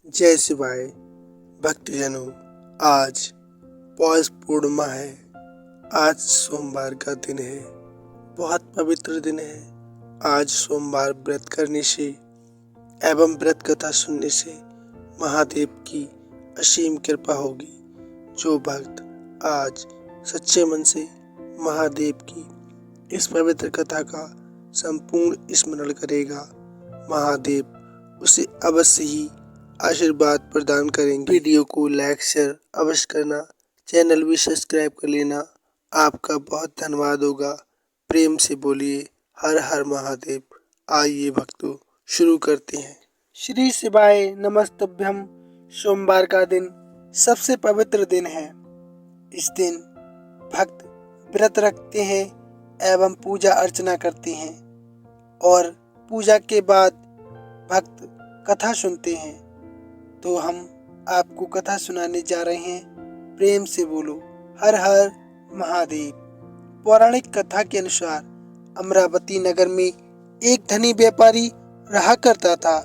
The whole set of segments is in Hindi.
जय शिवाय भक्तजनों। आज पौष पूर्णिमा है। आज सोमवार का दिन है। बहुत पवित्र दिन है। आज सोमवार व्रत करने से एवं व्रत कथा सुनने से महादेव की असीम कृपा होगी। जो भक्त आज सच्चे मन से महादेव की इस पवित्र कथा का संपूर्ण स्मरण करेगा, महादेव उसे अवश्य ही आशीर्वाद प्रदान करेंगे। वीडियो को लाइक शेयर अवश्य करना, चैनल भी सब्सक्राइब कर लेना। आपका बहुत धन्यवाद होगा। प्रेम से बोलिए हर हर महादेव। आइए भक्तों, शुरू करते हैं। श्री शिवाय नमस्तभ्यम। सोमवार का दिन सबसे पवित्र दिन है। इस दिन भक्त व्रत रखते हैं एवं पूजा अर्चना करते हैं और पूजा के बाद भक्त कथा सुनते हैं। तो हम आपको कथा सुनाने जा रहे हैं। प्रेम से बोलो हर हर महादेव। पौराणिक कथा के अनुसार अमरावती नगर में एक धनी व्यापारी रहा करता था।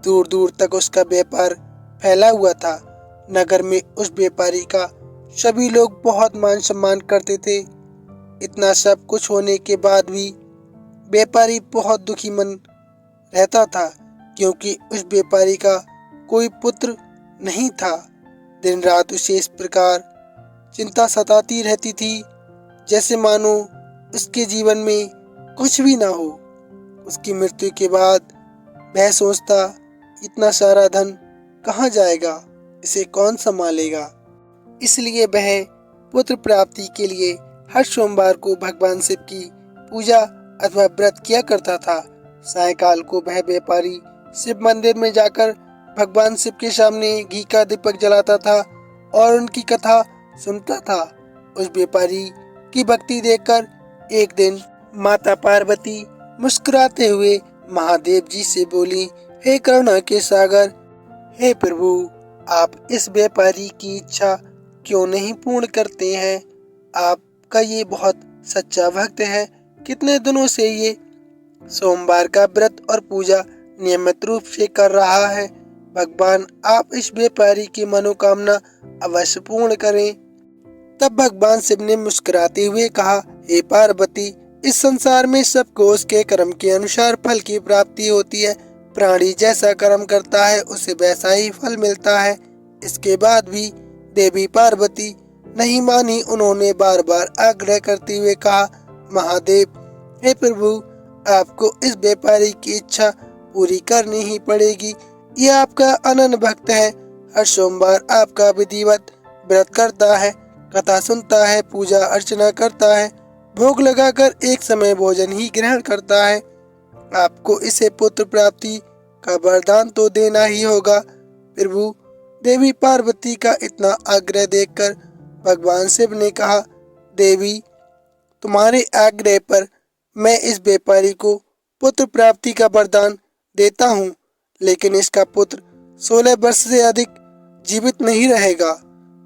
दूर दूर तक उसका व्यापार फैला हुआ था। नगर में उस व्यापारी का सभी लोग बहुत मान सम्मान करते थे। इतना सब कुछ होने के बाद भी व्यापारी बहुत दुखी मन रहता था, क्योंकि उस व्यापारी का कोई पुत्र नहीं था। दिन रात उसे इस प्रकार चिंता सताती रहती थी, जैसे मानो उसके जीवन में कुछ भी ना हो। उसकी मृत्यु के बाद वह सोचता, इतना सारा धन कहाँ जाएगा, इसे कौन संभालेगा। इसलिए वह पुत्र प्राप्ति के लिए हर सोमवार को भगवान शिव की पूजा अथवा व्रत किया करता था। सायंकाल को वह व्यापारी शिव मंदिर में जाकर भगवान शिव के सामने घी का दीपक जलाता था और उनकी कथा सुनता था। उस व्यापारी की भक्ति देखकर एक दिन माता पार्वती मुस्कुराते हुए महादेव जी से बोली, हे करुणा के सागर, हे प्रभु, आप इस व्यापारी की इच्छा क्यों नहीं पूर्ण करते हैं। आपका ये बहुत सच्चा भक्त है। कितने दिनों से ये सोमवार का व्रत और पूजा नियमित रूप से कर रहा है। भगवान आप इस व्यापारी की मनोकामना अवश्य पूर्ण करें। तब भगवान शिव ने मुस्कुराते हुए कहा, हे पार्वती, इस संसार में सबको उसके कर्म के अनुसार फल की प्राप्ति होती है। प्राणी जैसा कर्म करता है उसे वैसा ही फल मिलता है। इसके बाद भी देवी पार्वती नहीं मानी। उन्होंने बार बार आग्रह करते हुए कहा, महादेव, हे प्रभु, आपको इस व्यापारी की इच्छा पूरी करनी ही पड़ेगी। यह आपका अनन्य भक्त है। हर सोमवार आपका विधिवत व्रत करता है, कथा सुनता है, पूजा अर्चना करता है, भोग लगाकर एक समय भोजन ही ग्रहण करता है। आपको इसे पुत्र प्राप्ति का वरदान तो देना ही होगा। प्रभु, देवी पार्वती का इतना आग्रह देखकर भगवान शिव ने कहा, देवी, तुम्हारे आग्रह पर मैं इस व्यापारी को पुत्र प्राप्ति का वरदान देता हूँ, लेकिन इसका पुत्र 16 वर्ष से अधिक जीवित नहीं रहेगा।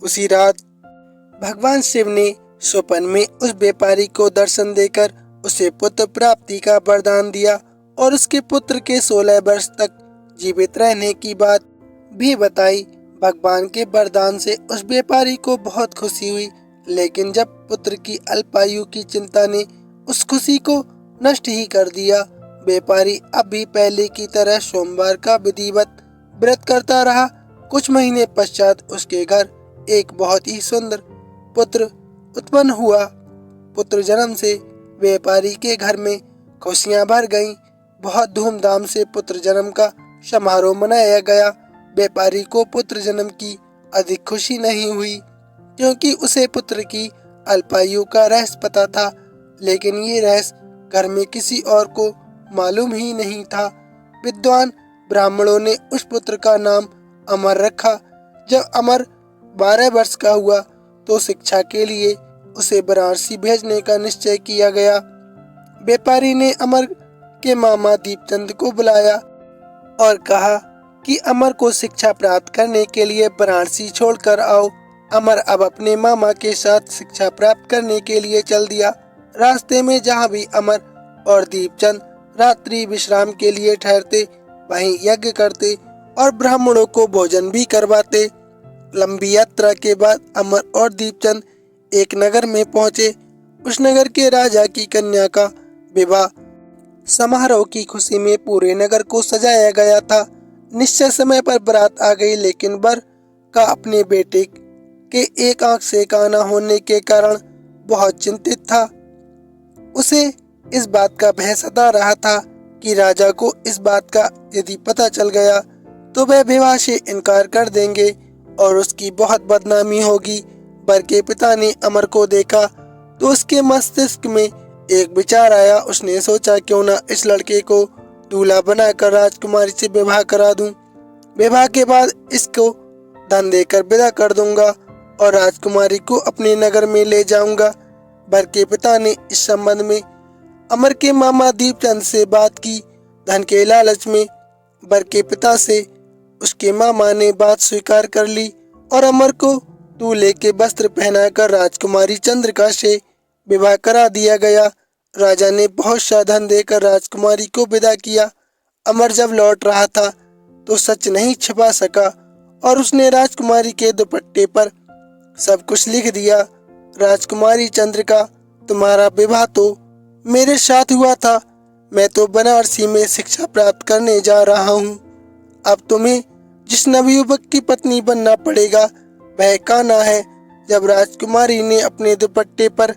उसी रात भगवान शिव ने स्वप्न में उस व्यापारी को दर्शन देकर उसे पुत्र प्राप्ति का वरदान दिया और उसके पुत्र के 16 वर्ष तक जीवित रहने की बात भी बताई। भगवान के वरदान से उस व्यापारी को बहुत खुशी हुई, लेकिन जब पुत्र की अल्पायु की चिंता ने उस खुशी को नष्ट ही कर दिया। व्यापारी अब भी पहले की तरह सोमवार का विधिवत व्रत करता रहा। कुछ महीने पश्चात उसके घर एक बहुत ही सुंदर पुत्र उत्पन्न हुआ। पुत्र जन्म से व्यापारी के घर में खुशियां भर गईं। बहुत धूमधाम से पुत्र जन्म का समारोह मनाया गया। व्यापारी को पुत्र जन्म की अधिक खुशी नहीं हुई, क्योंकि उसे पुत्र की अल्पायु का रहस्य पता था, लेकिन ये रहस्य घर में किसी और को मालूम ही नहीं था। विद्वान ब्राह्मणों ने उस पुत्र का नाम अमर रखा। जब अमर 12 वर्ष का हुआ तो शिक्षा के लिए उसे वाराणसी भेजने का निश्चय किया गया। व्यापारी ने अमर के मामा दीपचंद को बुलाया और कहा कि अमर को शिक्षा प्राप्त करने के लिए वाराणसी छोड़कर आओ। अमर अब अपने मामा के साथ शिक्षा प्राप्त करने के लिए चल दिया। रास्ते में जहाँ भी अमर और दीपचंद रात्रि विश्राम के लिए ठहरते, वहीं यज्ञ करते और ब्राह्मणों को भोजन भी करवाते। लंबी यात्रा के बाद अमर और दीपचंद एक नगर में पहुंचे। उस नगर के राजा की कन्या का विवाह समारोह की खुशी में पूरे नगर को सजाया गया था। निश्चित समय पर बारात आ गई, लेकिन वर का अपने बेटे के एक आंख से काना होने के कारण बहुत चिंतित था। उसे इस बात का भय सता रहा था कि राजा को इस बात का यदि पता चल गया तो वह विवाह से इनकार कर देंगे और उसकी बहुत बदनामी होगी। वर के पिता ने अमर को देखा तो उसके मस्तिष्क में एक विचार आया। उसने सोचा क्यों ना इस लड़के को दूल्हा बनाकर राजकुमारी से विवाह करा दूं। विवाह के बाद इसको धन देकर विदा कर दूंगा और राजकुमारी को अपने नगर में ले जाऊंगा। वर के पिता ने इस संबंध में अमर के मामा दीपचंद से बात की। धन के लालच में वर के पिता से उसके मामा ने बात स्वीकार कर ली और अमर को दूल्हे के वस्त्र पहनाकर राजकुमारी चंद्रिका से विवाह करा दिया गया। राजा ने बहुत सा धन देकर राजकुमारी को विदा किया। अमर जब लौट रहा था तो सच नहीं छिपा सका और उसने राजकुमारी के दुपट्टे पर सब कुछ लिख दिया। राजकुमारी चंद्रिका, तुम्हारा विवाह तो मेरे साथ हुआ था। मैं तो बनारसी में शिक्षा प्राप्त करने जा रहा हूँ। अब तुम्हें जिस नवयुवक की पत्नी बनना पड़ेगा वह कान्हा है। जब राजकुमारी ने अपने दुपट्टे पर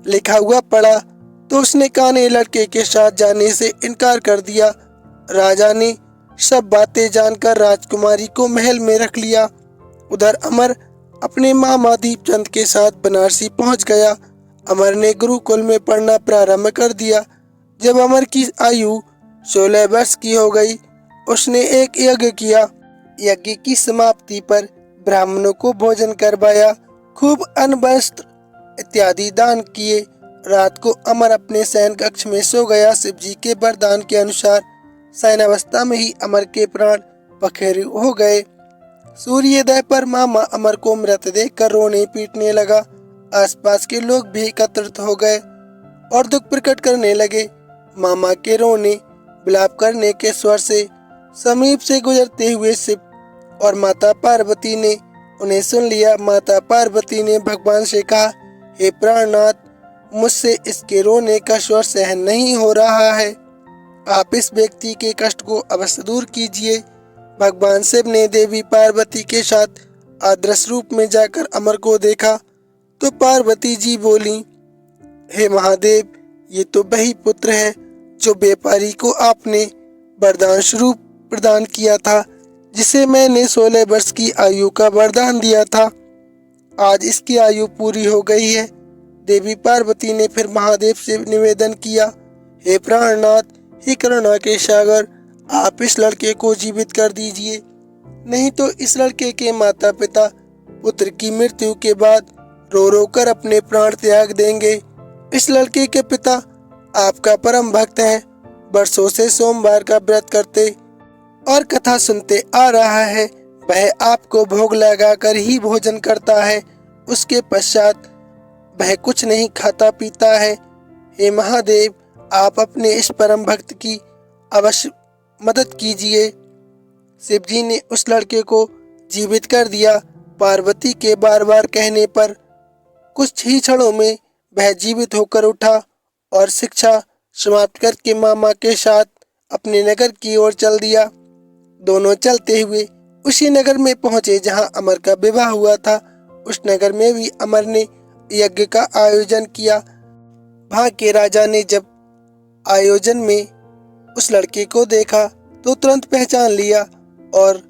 लिखा हुआ पढ़ा तो उसने कान्हे लड़के के साथ जाने से इनकार कर दिया। राजा ने सब बातें जानकर राजकुमारी को महल में रख लिया। उधर अमर अपने मामा दीपचंद के साथ बनारसी पहुंच गया। अमर ने गुरुकुल में पढ़ना प्रारंभ कर दिया। जब अमर की आयु 16 वर्ष की हो गई, उसने एक यज्ञ किया। यज्ञ की समाप्ति पर ब्राह्मणों को भोजन करवाया, खूब अन्न वस्त्र इत्यादि दान किए। रात को अमर अपने शयन कक्ष में सो गया। शिव जी के वरदान के अनुसार शयनावस्था में ही अमर के प्राण पखेरु हो गए। सूर्योदय पर मामा अमर को मृत देखकर रोने पीटने लगा। आसपास के लोग भी एकत्रित हो गए और दुख प्रकट करने लगे। मामा के रोने विलाप करने के स्वर से समीप से गुजरते हुए शिव और माता पार्वती ने उन्हें सुन लिया। माता पार्वती ने भगवान से कहा, हे प्राणनाथ, मुझसे इसके रोने का स्वर सहन नहीं हो रहा है। आप इस व्यक्ति के कष्ट को अवश्य दूर कीजिए। भगवान शिव ने देवी पार्वती के साथ अदृश्य रूप में जाकर अमर को देखा तो पार्वती जी बोली, हे महादेव, ये तो वही पुत्र है जो व्यापारी को आपने वरदान स्वरूप प्रदान किया था, जिसे मैंने 16 वर्ष की आयु का वरदान दिया था। आज इसकी आयु पूरी हो गई है। देवी पार्वती ने फिर महादेव से निवेदन किया, हे प्राणनाथ, हे करुणा के सागर, आप इस लड़के को जीवित कर दीजिए, नहीं तो इस लड़के के माता पिता पुत्र की मृत्यु के बाद रो रो कर अपने प्राण त्याग देंगे। इस लड़के के पिता आपका परम भक्त हैं, वर्षों से सोमवार का व्रत करते और कथा सुनते आ रहा है। वह आपको भोग लगाकर ही भोजन करता है, उसके पश्चात वह कुछ नहीं खाता पीता है। हे महादेव, आप अपने इस परम भक्त की अवश्य मदद कीजिए। शिव जी ने उस लड़के को जीवित कर दिया। पार्वती के बार बार कहने पर कुछ ही क्षणों में वह जीवित होकर उठा और शिक्षा समाप्त करके मामा के साथ अपने नगर की ओर चल दिया। दोनों चलते हुए उसी नगर में पहुंचे जहां अमर का विवाह हुआ था। उस नगर में भी अमर ने यज्ञ का आयोजन किया। वहां के राजा ने जब आयोजन में उस लड़के को देखा तो तुरंत पहचान लिया और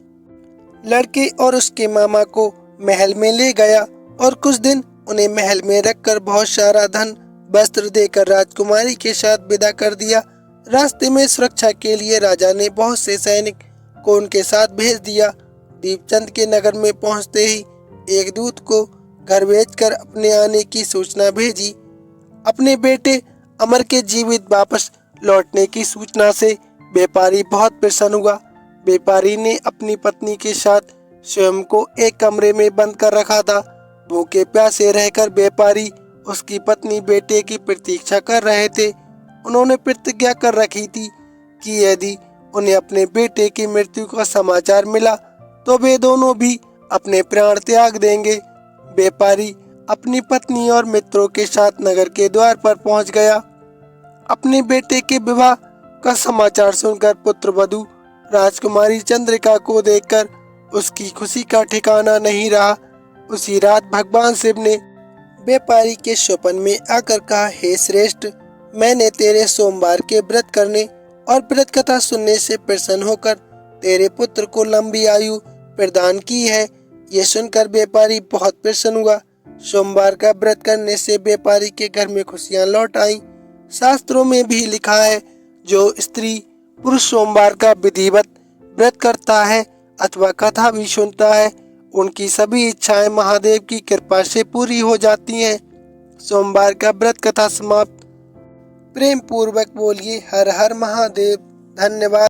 लड़के और उसके मामा को महल में ले गया और कुछ दिन उन्हें महल में रखकर बहुत सारा धन वस्त्र देकर राजकुमारी के साथ विदा कर दिया। रास्ते में सुरक्षा के लिए राजा ने बहुत से सैनिक को उनके साथ भेज दिया। दीपचंद के नगर में पहुंचते ही एक दूत को घर भेजकर अपने आने की सूचना भेजी। अपने बेटे अमर के जीवित वापस लौटने की सूचना से व्यापारी बहुत प्रसन्न हुआ। व्यापारी ने अपनी पत्नी के साथ स्वयं को एक कमरे में बंद कर रखा था। भूखे प्यासे रहकर व्यापारी उसकी पत्नी बेटे की प्रतीक्षा कर रहे थे। उन्होंने प्रतिज्ञा कर रखी थी कि यदि उन्हें अपने बेटे की मृत्यु का समाचार मिला तो वे दोनों भी अपने प्राण त्याग देंगे। व्यापारी अपनी पत्नी और मित्रों के साथ नगर के द्वार पर पहुंच गया। अपने बेटे के विवाह का समाचार सुनकर पुत्र वधू राजकुमारी चंद्रिका को देखकर उसकी खुशी का ठिकाना नहीं रहा। उसी रात भगवान शिव ने व्यापारी के स्वप्न में आकर कहा, हे श्रेष्ठ, मैंने तेरे सोमवार के व्रत करने और व्रत कथा सुनने से प्रसन्न होकर तेरे पुत्र को लंबी आयु प्रदान की है। ये सुनकर व्यापारी बहुत प्रसन्न हुआ। सोमवार का व्रत करने से व्यापारी के घर में खुशियां लौट आईं। शास्त्रों में भी लिखा है, जो स्त्री पुरुष सोमवार का विधिवत व्रत करता है अथवा कथा भी सुनता है, उनकी सभी इच्छाएं महादेव की कृपा से पूरी हो जाती हैं। सोमवार का व्रत कथा समाप्त। प्रेम पूर्वक बोलिए हर हर महादेव। धन्यवाद।